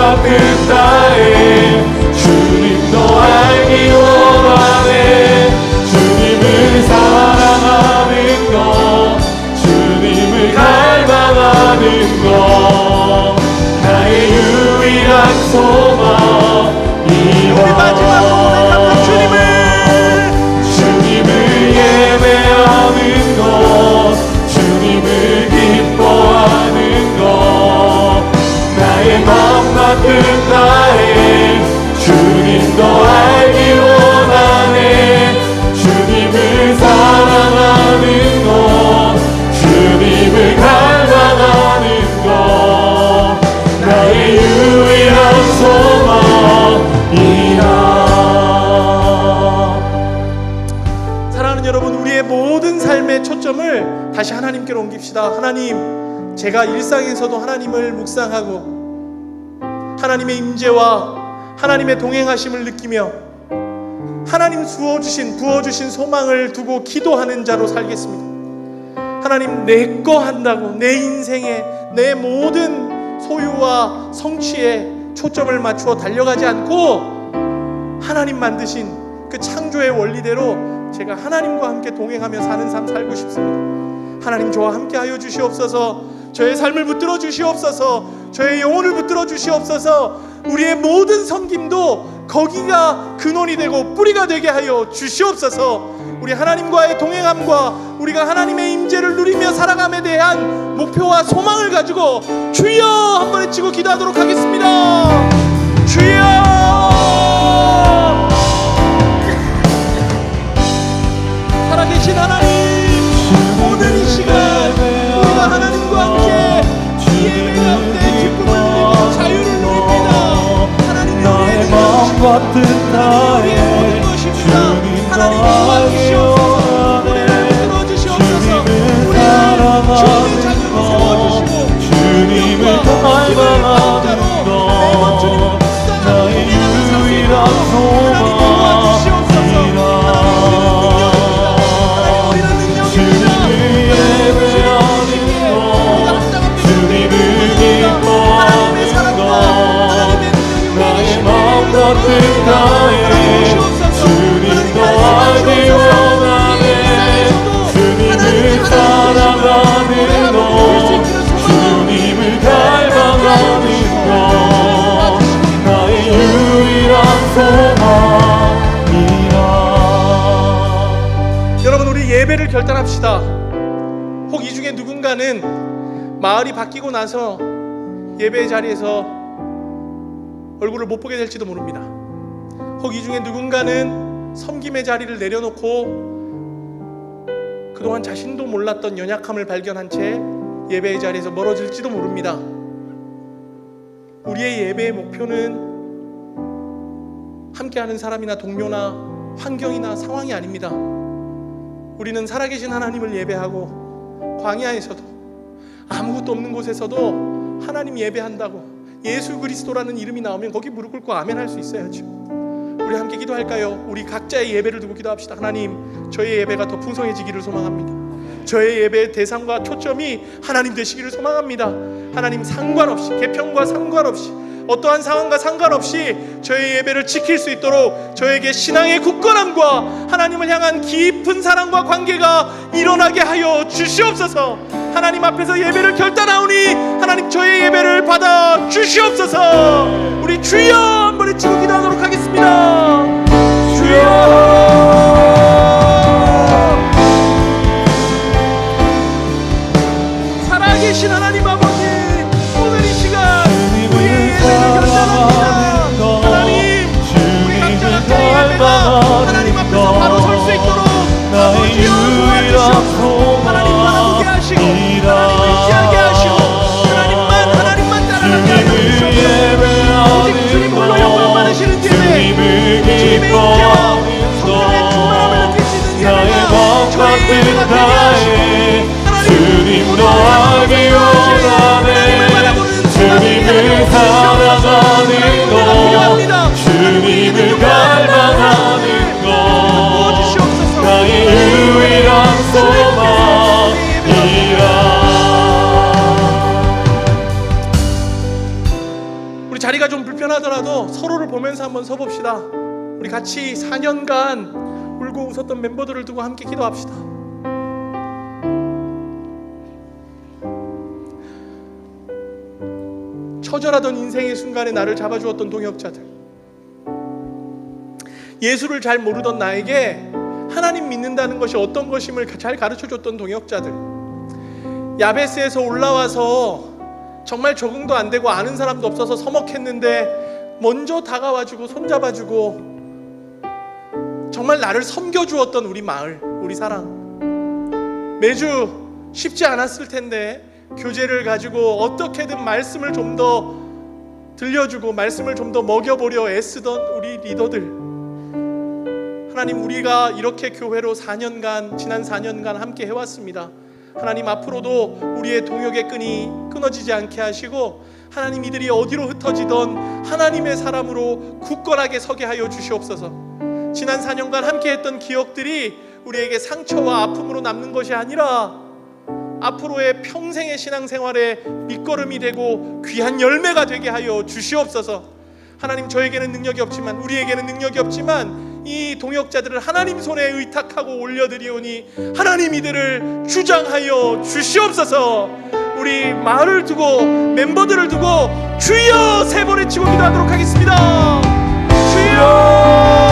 같은 나의 주님도 알기 원하네. 주님을 사랑하는 것, 주님을 갈망하는 것, 나의 유일한 소망이라. 우리 마지막으로 고백합니다. 주님을 예배하는 것, 주님을 기뻐하는 것, 나의 마음 같은 나의 주님도 알기 원하네. 주님을 사랑하는 것, 주님을 갈망하는 것, 나의 유일한 소망이라. 사랑하는 여러분, 우리의 모든 삶의 초점을 다시 하나님께로 옮깁시다. 하나님, 제가 일상에서도 하나님을 묵상하고 하나님의 임재와 하나님의 동행하심을 느끼며 하나님 부어주신 소망을 두고 기도하는 자로 살겠습니다. 하나님, 내 거 한다고 내 인생에 내 모든 소유와 성취에 초점을 맞추어 달려가지 않고 하나님 만드신 그 창조의 원리대로 제가 하나님과 함께 동행하며 사는 삶 살고 싶습니다. 하나님, 저와 함께 하여 주시옵소서. 저의 삶을 붙들어 주시옵소서. 저의 영혼을 붙들어 주시옵소서. 우리의 모든 섬김도 거기가 근원이 되고 뿌리가 되게 하여 주시옵소서. 우리 하나님과의 동행함과 우리가 하나님의 임재를 누리며 살아감에 대한 목표와 소망을 가지고 주여 한번 외치고 기도하도록 하겠습니다. 주여! 살아계신 하나님, 오늘 이 시간 우리가 하나님과 함께 이 예배 가운데 기쁨을 누리고 자유를 누립니다. 하나님이 우리의 마음 같은 나의 주님과 함께하시옵소서. 우리를 붙들어 주시옵소서. 우리를 주님의 자녀로 세워주시고 주님을 갈망하는 것, 나의 유일한 소망이라. 주님도 알기 원하네. 주님을 사랑하는 것, 주님을 갈망하는 것, 나의 유일한 소망이라. 여러분, 우리 예배를 결단합시다. 혹 이 중에 누군가는 마을이 바뀌고 나서 예배의 자리에서 얼굴을 못 보게 될지도 모릅니다. 혹 이 중에 누군가는 섬김의 자리를 내려놓고 그동안 자신도 몰랐던 연약함을 발견한 채 예배의 자리에서 멀어질지도 모릅니다. 우리의 예배의 목표는 함께하는 사람이나 동료나 환경이나 상황이 아닙니다. 우리는 살아계신 하나님을 예배하고 광야에서도 아무것도 없는 곳에서도 하나님 예배한다고 예수 그리스도라는 이름이 나오면 거기 무릎 꿇고 아멘 할 수 있어야죠. 우리 함께 기도할까요? 우리 각자의 예배를 두고 기도합시다. 하나님, 저의 예배가 더 풍성해지기를 소망합니다. 저의 예배의 대상과 초점이 하나님 되시기를 소망합니다. 하나님, 상관없이, 계평과 상관없이, 어떠한 상황과 상관없이 저의 예배를 지킬 수 있도록 저에게 신앙의 굳건함과 하나님을 향한 깊은 사랑과 관계가 일어나게 하여 주시옵소서. 하나님 앞에서 예배를 결단하오니 하나님, 저의 예배를 받아 주시옵소서. 우리 주여 한번 외치고 기도하도록 하겠습니다. 주여! 살아계신 하나님 아버지, 오늘 이 시간 우리의 예배를 결단합니다. 하나님, 우리 각자 각자의 예배가 하나님 앞에서 바로 설 수 있도록 아버지여 도와주시옵소서. 하나님만 함께 하시고 하나님을 의지하게 하시고 하나님만 따라가게 하여 주시옵소서. 오직 주님 홀로 영광 받으시는 예배, 주님의 인재와 성령의 충만함을 느낄 수 있는 예배가 저의 예배가 되게 하시고 하나님, 주님도 알기 원하네. 자리가 좀 불편하더라도 서로를 보면서 한번 서봅시다. 우리 같이 4년간 울고 웃었던 멤버들을 두고 함께 기도합시다. 처절하던 인생의 순간에 나를 잡아주었던 동역자들, 예수를 잘 모르던 나에게 하나님 믿는다는 것이 어떤 것임을 잘 가르쳐줬던 동역자들, 야베스에서 올라와서 정말 적응도 안 되고 아는 사람도 없어서 서먹했는데 먼저 다가와주고 손잡아주고 정말 나를 섬겨주었던 우리 마을, 우리 사랑. 매주 쉽지 않았을 텐데 교제를 가지고 어떻게든 말씀을 좀 더 들려주고 말씀을 좀 더 먹여보려 애쓰던 우리 리더들, 하나님, 우리가 이렇게 교회로 4년간, 지난 4년간 함께 해왔습니다. 하나님, 앞으로도 우리의 동역의 끈이 끊어지지 않게 하시고 하나님, 이들이 어디로 흩어지던 하나님의 사람으로 굳건하게 서게 하여 주시옵소서. 지난 4년간 함께 했던 기억들이 우리에게 상처와 아픔으로 남는 것이 아니라 앞으로의 평생의 신앙생활에 밑거름이 되고 귀한 열매가 되게 하여 주시옵소서. 하나님, 저에게는 능력이 없지만, 우리에게는 능력이 없지만 이 동역자들을 하나님 손에 의탁하고 올려드리오니 하나님, 이들을 주장하여 주시옵소서. 우리 마을을 두고 멤버들을 두고 주여 세 번 외치고 기도하도록 하겠습니다. 주여,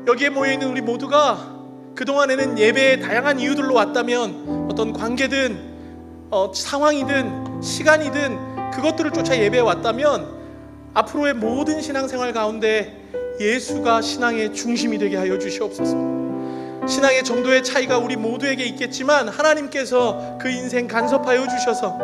여기에 모여있는 우리 모두가 그동안에는 예배에 다양한 이유들로 왔다면, 어떤 관계든 상황이든 시간이든 그것들을 쫓아 예배에 왔다면, 앞으로의 모든 신앙생활 가운데 예수가 신앙의 중심이 되게 하여 주시옵소서. 신앙의 정도의 차이가 우리 모두에게 있겠지만 하나님께서 그 인생 간섭하여 주셔서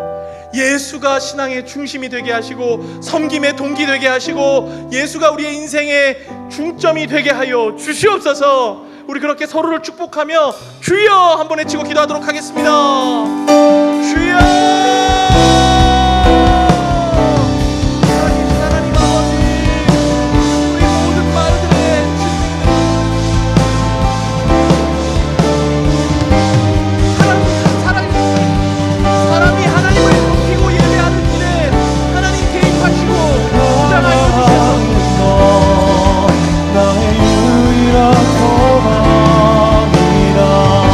예수가 신앙의 중심이 되게 하시고 섬김의 동기 되게 하시고 예수가 우리의 인생의 중점이 되게 하여 주시옵소서. 우리 그렇게 서로를 축복하며 주여 한번 외치고 기도하도록 하겠습니다. 주여, 하나님 아버지, 우리 모든 마을들의 사람이 하나님을 섬기고 예배하는 일에 하나님 개입하시고 주장하여 주셔서 나의 유일한 소망이라.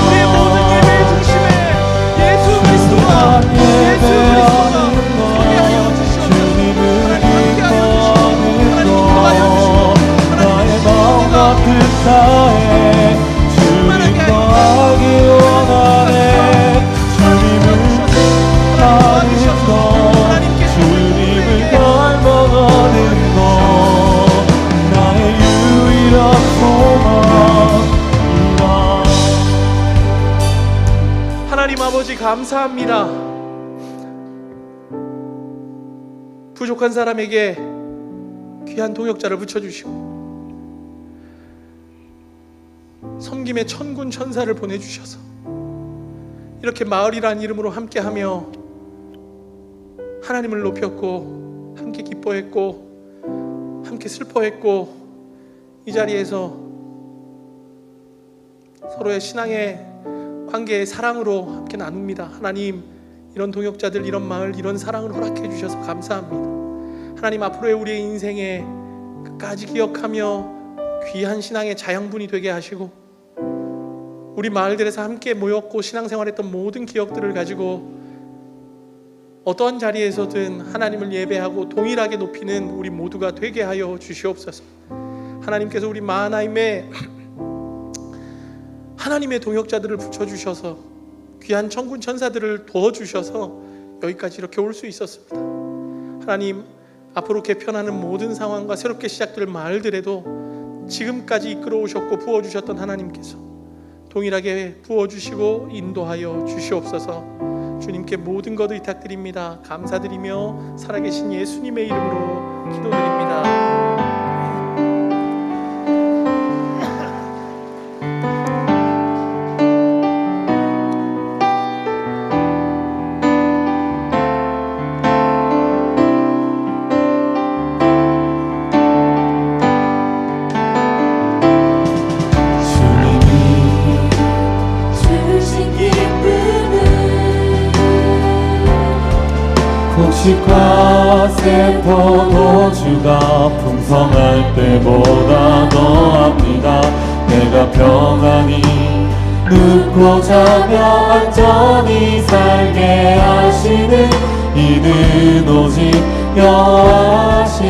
우리의 모든 예배의 중심에 예수 그리스도가 소개하여 주시옵소서. 하나님 함께하여 주시고 나의 마음 같은 자에 주님 더하기 원하네. 주님을 닮는 것, 주님을 닮아가는 것, 나의 유일한 소망이라. 하나님 아버지 감사합니다. 부족한 사람에게 귀한 동역자를 붙여주시고 섬김의 천군 천사를 보내주셔서 이렇게 마을이라는 이름으로 함께하며 하나님을 높였고 함께 기뻐했고 함께 슬퍼했고 이 자리에서 서로의 신앙의 관계의 사랑으로 함께 나눕니다. 하나님, 이런 동역자들, 이런 마을, 이런 사랑을 허락해 주셔서 감사합니다. 하나님, 앞으로의 우리의 인생에 끝까지 기억하며 귀한 신앙의 자양분이 되게 하시고 우리 마을들에서 함께 모였고 신앙생활했던 모든 기억들을 가지고 어떠한 자리에서든 하나님을 예배하고 동일하게 높이는 우리 모두가 되게 하여 주시옵소서. 하나님께서 우리 마하나임에 하나님의 동역자들을 붙여주셔서 귀한 천군 천사들을 도와주셔서 여기까지 이렇게 올 수 있었습니다. 하나님, 앞으로 개편하는 모든 상황과 새롭게 시작될 마을들에도 지금까지 이끌어오셨고 부어주셨던 하나님께서 동일하게 부어주시고 인도하여 주시옵소서. 주님께 모든 것을 의탁드립니다. 감사드리며 살아계신 예수님의 이름으로 기도드립니다. 곡식과 새 포도주가 풍성할 때보다 더합니다. 내가 평안히 눕고 자며 안전히 살게 하시는 이는 오직 여호와시도다.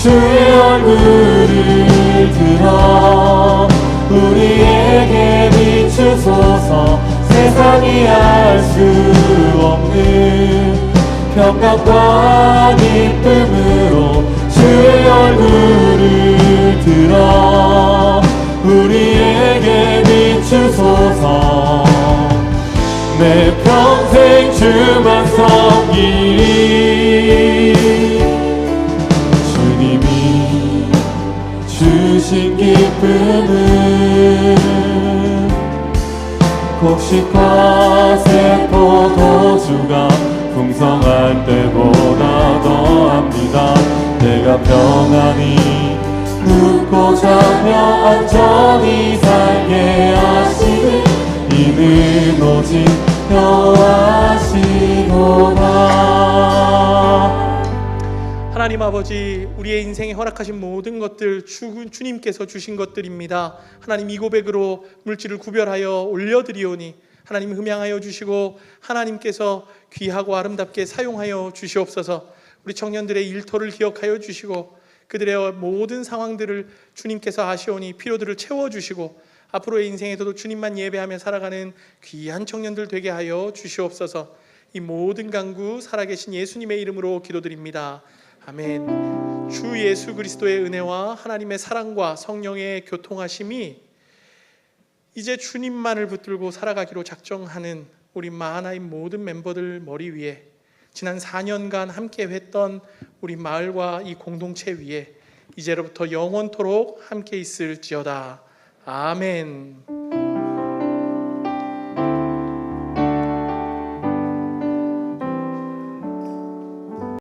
주의 얼굴을 들어 우리에게 비추소서. 세상이 알 수 없는 평강과 기쁨으로 주의 얼굴을 들어 우리에게 비추소서. 내 평생 주만 섬기리. 주님이 주신 기쁨은 곡식과 새 포도주가 풍성할 때보다 더합니다. 내가 평안히 눕고 자며 안전히 살게 하시는 이는 오직 여호와시도다. 하나님 아버지, 우리의 인생에 허락하신 모든 것들 주님께서 주신 것들입니다. 하나님, 이 고백으로 물질을 구별하여 올려드리오니 하나님 흠양하여 주시고 하나님께서 귀하고 아름답게 사용하여 주시옵소서. 우리 청년들의 일터를 기억하여 주시고 그들의 모든 상황들을 주님께서 아시오니 피로들을 채워주시고 앞으로의 인생에서도 주님만 예배하며 살아가는 귀한 청년들 되게 하여 주시옵소서. 이 모든 간구 살아계신 예수님의 이름으로 기도드립니다. 아멘. 주 예수 그리스도의 은혜와 하나님의 사랑과 성령의 교통하심이 이제 주님만을 붙들고 살아가기로 작정하는 우리 마하나임 모든 멤버들 머리 위에 지난 4년간 함께 했던 우리 마을과 이 공동체 위에 이제로부터 영원토록 함께 있을지어다. 아멘.